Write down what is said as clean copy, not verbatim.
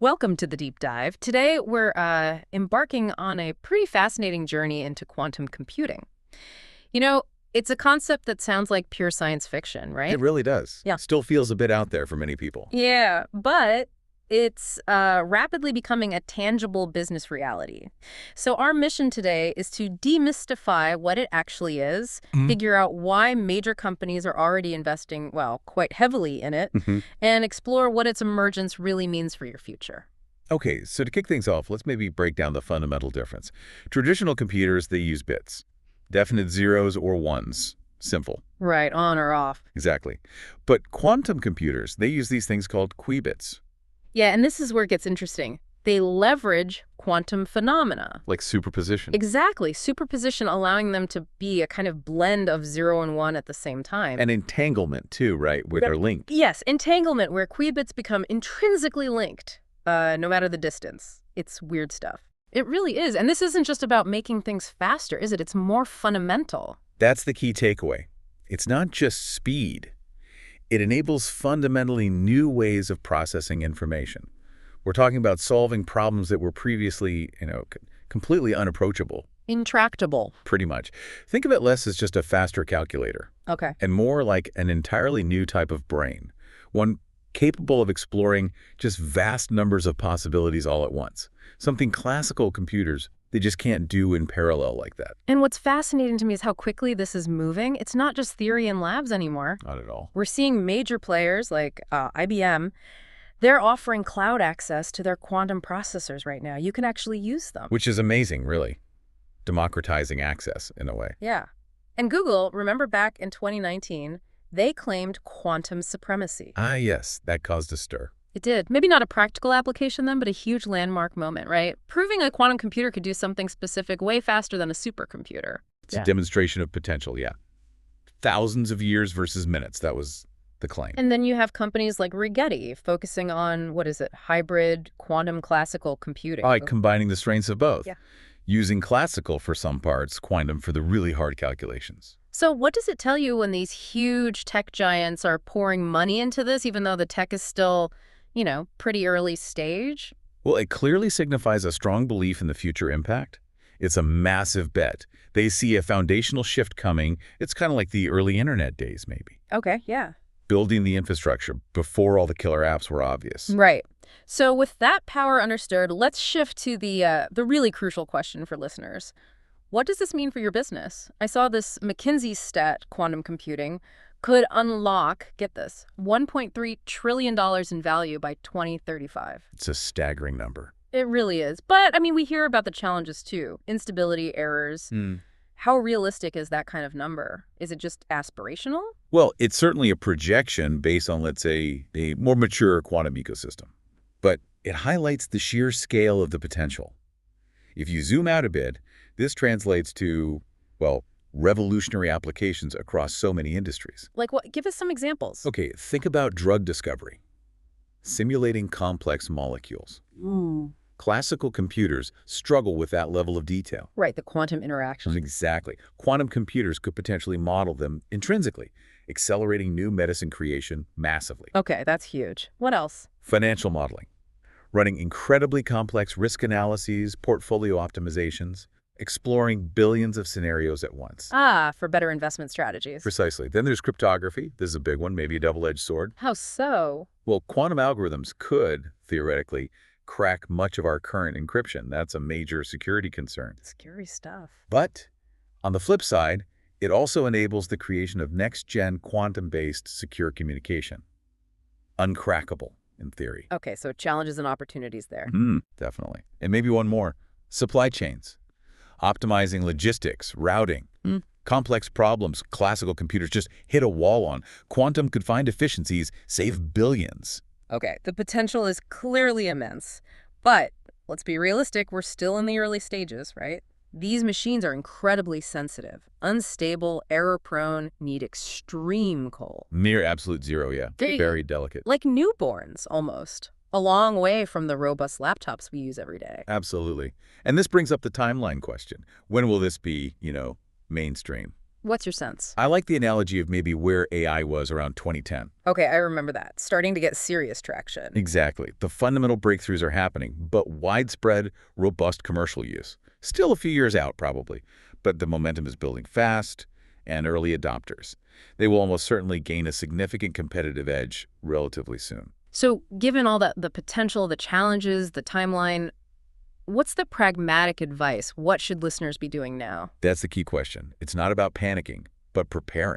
Welcome to the deep dive. Today, we're embarking on a pretty fascinating journey into quantum computing. You know, it's a concept that sounds like pure science fiction, It right? really does. Yeah. Still feels a bit out there for many people. Yeah, but it's rapidly becoming a tangible business reality. So our mission today is to demystify what it actually is, Mhm. figure out why major companies are already investing, well, quite heavily in it, Mhm. and explore what its emergence really means for your future. Okay, so to kick things off, let's maybe break down the fundamental difference. Traditional computers, they use bits. Definite zeros or ones. Simple. Right, on or off. Exactly. But quantum computers, they use these things called qubits, Yeah, and this is where it gets interesting. They leverage quantum phenomena. like superposition. Exactly, superposition allowing them to be a kind of blend of 0 and 1 at the same time. And entanglement, too, right, where Yep. they're linked. Yes, entanglement, where qubits become intrinsically linked, no matter the distance. It's weird stuff. It really is, and this isn't just about making things faster, is it? It's more fundamental. That's the key takeaway. It's not just speed. It enables fundamentally new ways of processing information. We're talking about solving problems that were previously, completely unapproachable, Intractable. pretty much. Think of it less as just a faster calculator Okay. and more like an entirely new type of brain, one capable of exploring just vast numbers of possibilities all at once, something classical computers, they just can't do in parallel like that. And what's fascinating to me is how quickly this is moving. It's not just theory in labs anymore. Not at all. We're seeing major players like IBM. They're offering cloud access to their quantum processors right now. You can actually use them. Which is amazing, really. Democratizing access, in a way. Yeah. And Google, remember back in 2019, they claimed quantum supremacy. Ah, yes, that caused a stir. It did. Maybe not a practical application then, but a huge landmark moment, right? Proving a quantum computer could do something specific way faster than a supercomputer. It's a demonstration of potential, yeah. Thousands of years versus minutes, that was the claim. And then you have companies like Rigetti focusing on, what is it, hybrid quantum classical computing. By combining the strengths of both. Yeah. Using classical for some parts, quantum for the really hard calculations. So what does it tell you when these huge tech giants are pouring money into this, even though the tech is still, pretty early stage? Well, it clearly signifies a strong belief in the future impact. It's a massive bet. They see a foundational shift coming. It's kind of like the early internet days, maybe. Okay, yeah. Building the infrastructure before all the killer apps were obvious. Right. So with that power understood, let's shift to the really crucial question for listeners. What does this mean for your business? I saw this McKinsey stat, quantum computing, could unlock, get this, $1.3 trillion in value by 2035. It's a staggering number. It really is. But, we hear about the challenges too. Instability, errors. How realistic is that kind of number? Is it just aspirational? Well, it's certainly a projection based on, let's say, a more mature quantum ecosystem. But it highlights the sheer scale of the potential. If you zoom out a bit, this translates to, well, revolutionary applications across so many industries. Like what? Give us some examples. Okay, think about drug discovery. Simulating complex molecules. Classical computers struggle with that level of detail. Right, the quantum interaction. Exactly. Quantum computers could potentially model them intrinsically, accelerating new medicine creation massively. Okay, that's huge. What else? Financial modeling. Running incredibly complex risk analyses, portfolio optimizations, exploring billions of scenarios at once. For better investment strategies. Precisely. Then there's cryptography. This is a big one, maybe a double-edged sword. How so? Well, quantum algorithms could, theoretically, crack much of our current encryption. That's a major security concern. Scary stuff. But on the flip side, it also enables the creation of next-gen quantum-based secure communication. Uncrackable, in theory. Okay, so challenges and opportunities there. Definitely. And maybe one more. Supply chains. Optimizing logistics, routing. Complex problems classical computers just hit a wall on. Quantum could find efficiencies, save billions. Okay, the potential is clearly immense. But let's be realistic, we're still in the early stages, right? These machines are incredibly sensitive, unstable, error-prone, need extreme cold. Near absolute zero, yeah. Very delicate. Like newborns, almost. A long way from the robust laptops we use every day. Absolutely. And this brings up the timeline question. When will this be, mainstream? What's your sense? I like the analogy of maybe where AI was around 2010. Okay, I remember that. Starting to get serious traction. Exactly. The fundamental breakthroughs are happening, but widespread, robust commercial use. Still a few years out, probably. But the momentum is building fast, and early adopters. They will almost certainly gain a significant competitive edge relatively soon. So given all that, the potential, the challenges, the timeline, what's the pragmatic advice? What should listeners be doing now? That's the key question. It's not about panicking, but preparing.